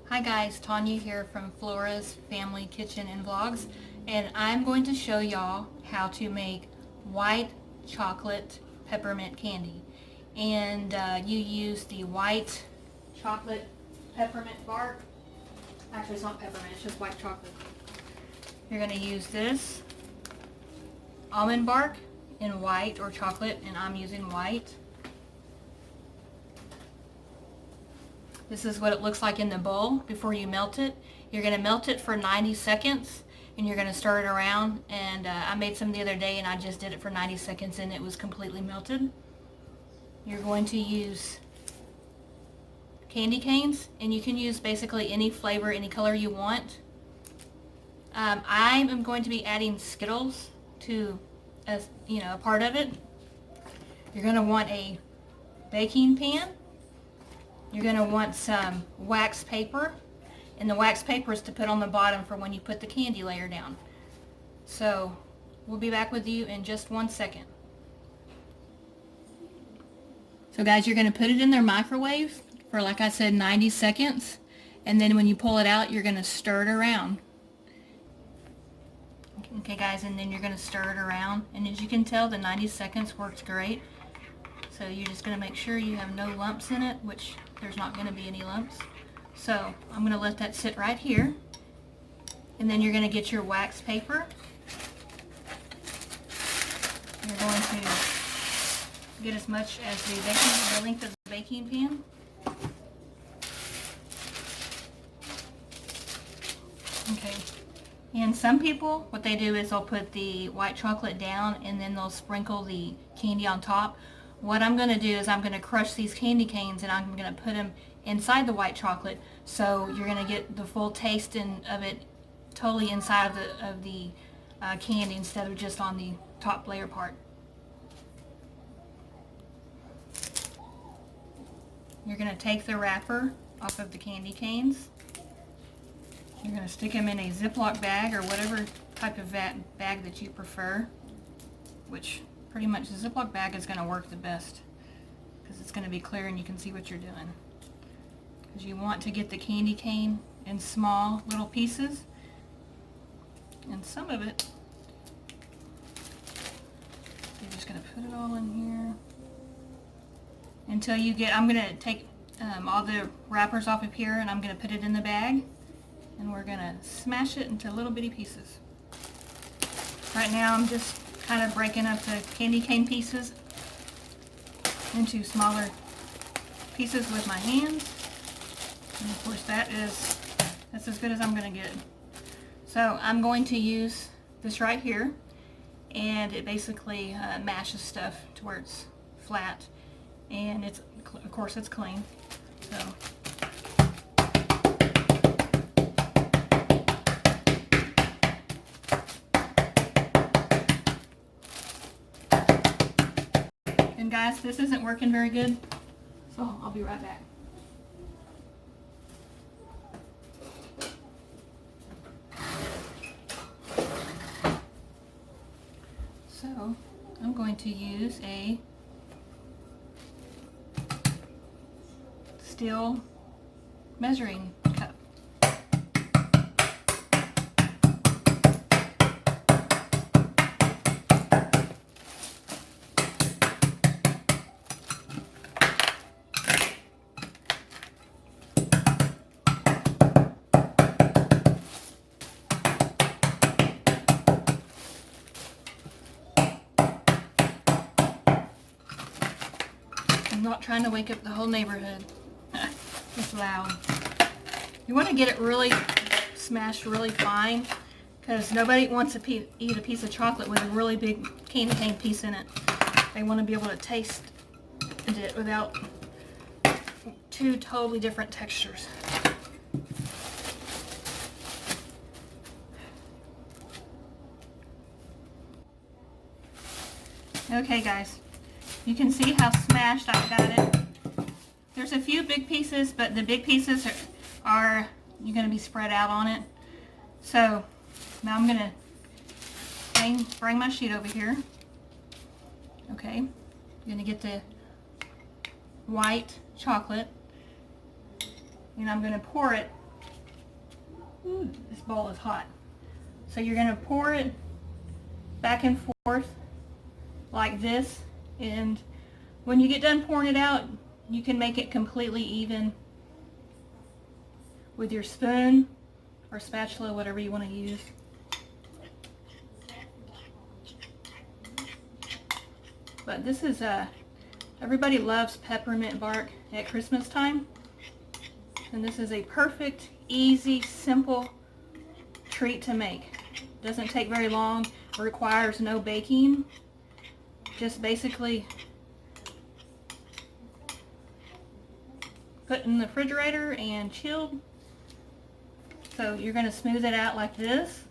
Hi guys, Tanya here from Flora's Family Kitchen and Vlogs, and I'm going to show y'all how to make white chocolate peppermint candy. And you use the white chocolate peppermint bark. Actually, it's not peppermint, it's just white chocolate. You're going to use this almond bark in white or chocolate, and I'm using white. This is what it looks like in the bowl before you melt it. You're going to melt it for 90 seconds and you're going to stir it around. And I made some the other day and I just did it for 90 seconds and it was completely melted. You're going to use candy canes, and you can use basically any flavor, any color you want. I am going to be adding Skittles to a part of it. You're going to want a baking pan. You're going to want some wax paper, and the wax paper is to put on the bottom for when you put the candy layer down. So we'll be back with you in just 1 second. So guys, you're going to put it in their microwave for, like I said, 90 seconds, and then when you pull it out, you're going to stir it around. Okay guys, and then you're going to stir it around, and as you can tell, the 90 seconds works great. So you're just going to make sure you have no lumps in it, which there's not going to be any lumps. So I'm going to let that sit right here. And then you're going to get your wax paper. You're going to get as much as the length of the baking pan. Okay. And some people, what they do is they'll put the white chocolate down and then they'll sprinkle the candy on top. What I'm going to do is I'm going to crush these candy canes and I'm going to put them inside the white chocolate, so you're going to get the full taste of it totally inside of the candy instead of just on the top layer part. You're going to take the wrapper off of the candy canes. You're going to stick them in a Ziplock bag or whatever type of bag that you prefer, which pretty much the Ziplock bag is going to work the best because it's going to be clear and you can see what you're doing. Because you want to get the candy cane in small little pieces, and some of it, you're just going to put it all in here until you get, I'm going to take all the wrappers off of here and I'm going to put it in the bag, and we're going to smash it into little bitty pieces. Right now I'm just kind of breaking up the candy cane pieces into smaller pieces with my hands. And of course that's as good as I'm going to get. So I'm going to use this right here, and it basically mashes stuff to where it's flat, and it's, of course, it's clean. So and guys, this isn't working very good, so I'll be right back. So I'm going to use a steel measuring cup. I'm not trying to wake up the whole neighborhood. It's loud. You want to get it really smashed really fine, because nobody wants to eat a piece of chocolate with a really big candy cane piece in it. They want to be able to taste it without two totally different textures. Okay guys, you can see how smashed I've got it. There's a few big pieces, but the big pieces are you're going to be spread out on it. So now I'm going to bring my sheet over here. Okay, I'm going to get the white chocolate, and I'm going to pour it Ooh, this bowl is hot. So you're going to pour it back and forth like this, and when you get done pouring it out, you can make it completely even with your spoon or spatula, whatever you want to use. But this is everybody loves peppermint bark at Christmas time, and this is a perfect, easy, simple treat to make. Doesn't take very long, requires no baking, just basically put in the refrigerator and chilled. So you're going to smooth it out like this.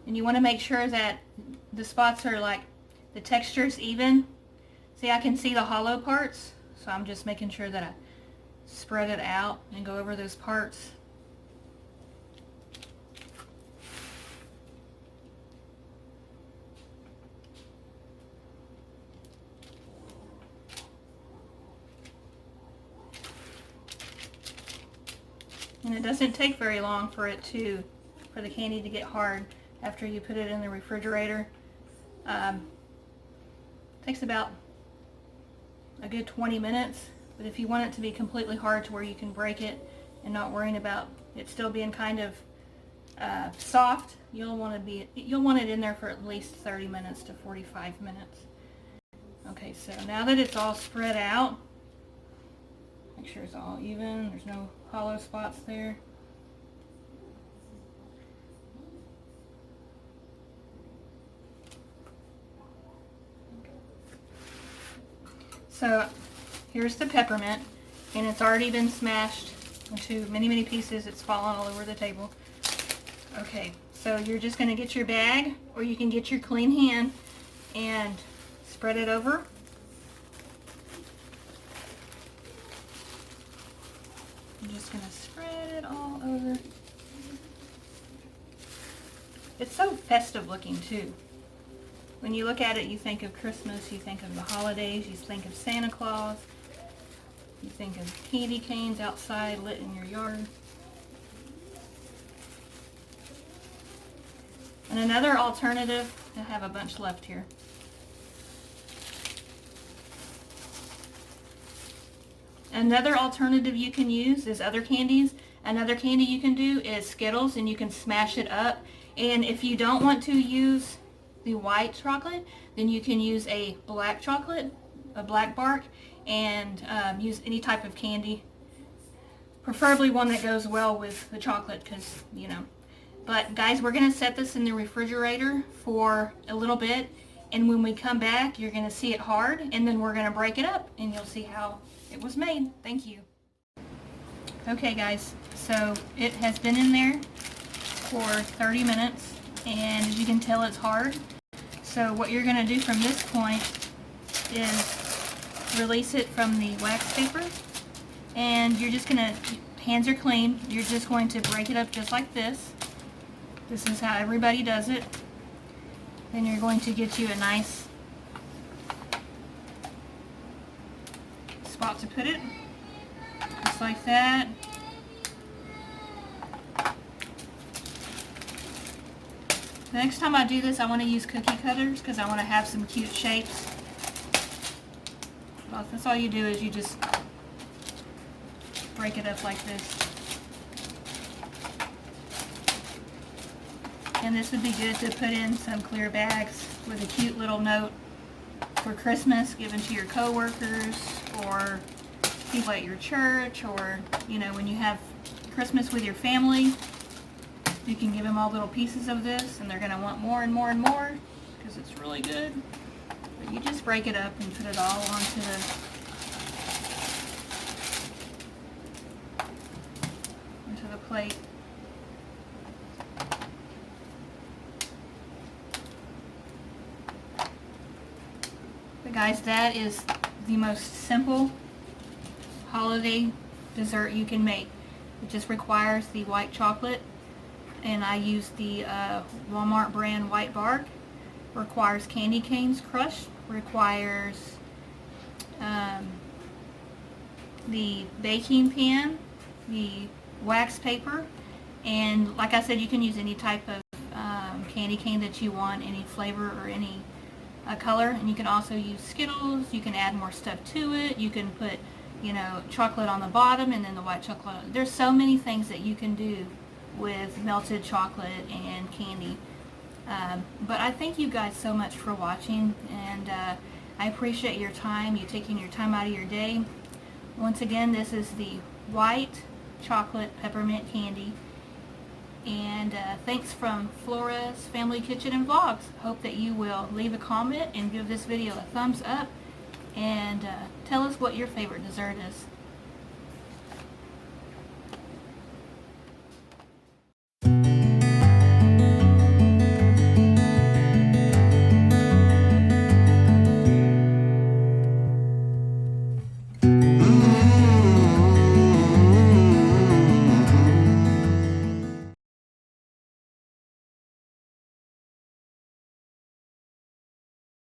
And you want to make sure that the spots are like, the texture is even. See, I can see the hollow parts, so I'm just making sure that I spread it out and go over those parts. And it doesn't take very long for the candy to get hard after you put it in the refrigerator. Takes about a good 20 minutes, but if you want it to be completely hard to where you can break it and not worrying about it still being kind of soft, you'll want it in there for at least 30 minutes to 45 minutes. Okay, so now that it's all spread out, make sure it's all even, there's no hollow spots there. So here's the peppermint, and it's already been smashed into many, many pieces. It's fallen all over the table. Okay, so you're just going to get your bag, or you can get your clean hand and spread it over. I'm just going to spread it all over. It's so festive looking too. When you look at it, you think of Christmas, you think of the holidays, you think of Santa Claus, you think of candy canes outside lit in your yard. And another alternative, I have a bunch left here. Another alternative you can use is other candies. Another candy you can do is Skittles, and you can smash it up. And if you don't want to use the white chocolate, then you can use a black chocolate, a black bark, and use any type of candy, preferably one that goes well with the chocolate, because you know. But guys, we're going to set this in the refrigerator for a little bit, and when we come back, you're going to see it hard, and then we're going to break it up, and you'll see how it was made. Thank you. Okay guys, so it has been in there for 30 minutes, and as you can tell, it's hard. So what you're going to do from this point is release it from the wax paper, and you're just going to, hands are clean, you're just going to break it up just like this. This is how everybody does it. Then you're going to get you a nice spot to put it, just like that. The next time I do this, I want to use cookie cutters because I want to have some cute shapes. Well, that's all you do, is you just break it up like this. And this would be good to put in some clear bags with a cute little note for Christmas, given to your coworkers or people at your church, or you know, when you have Christmas with your family. You can give them all little pieces of this, and they're going to want more and more and more because it's really good. But you just break it up and put it all onto the plate. But guys, that is the most simple holiday dessert you can make. It just requires the white chocolate, and I use the Walmart brand white bark, requires candy canes crushed, requires the baking pan, the wax paper, and like I said, you can use any type of candy cane that you want, any flavor or any color, and you can also use Skittles. You can add more stuff to it. You can put, chocolate on the bottom and then the white chocolate. There's so many things that you can do with melted chocolate and candy. But I thank you guys so much for watching, and I appreciate your time, you taking your time out of your day. Once again, this is the white chocolate peppermint candy. And thanks from Flora's Family Kitchen and Vlogs. Hope that you will leave a comment and give this video a thumbs up, and tell us what your favorite dessert is.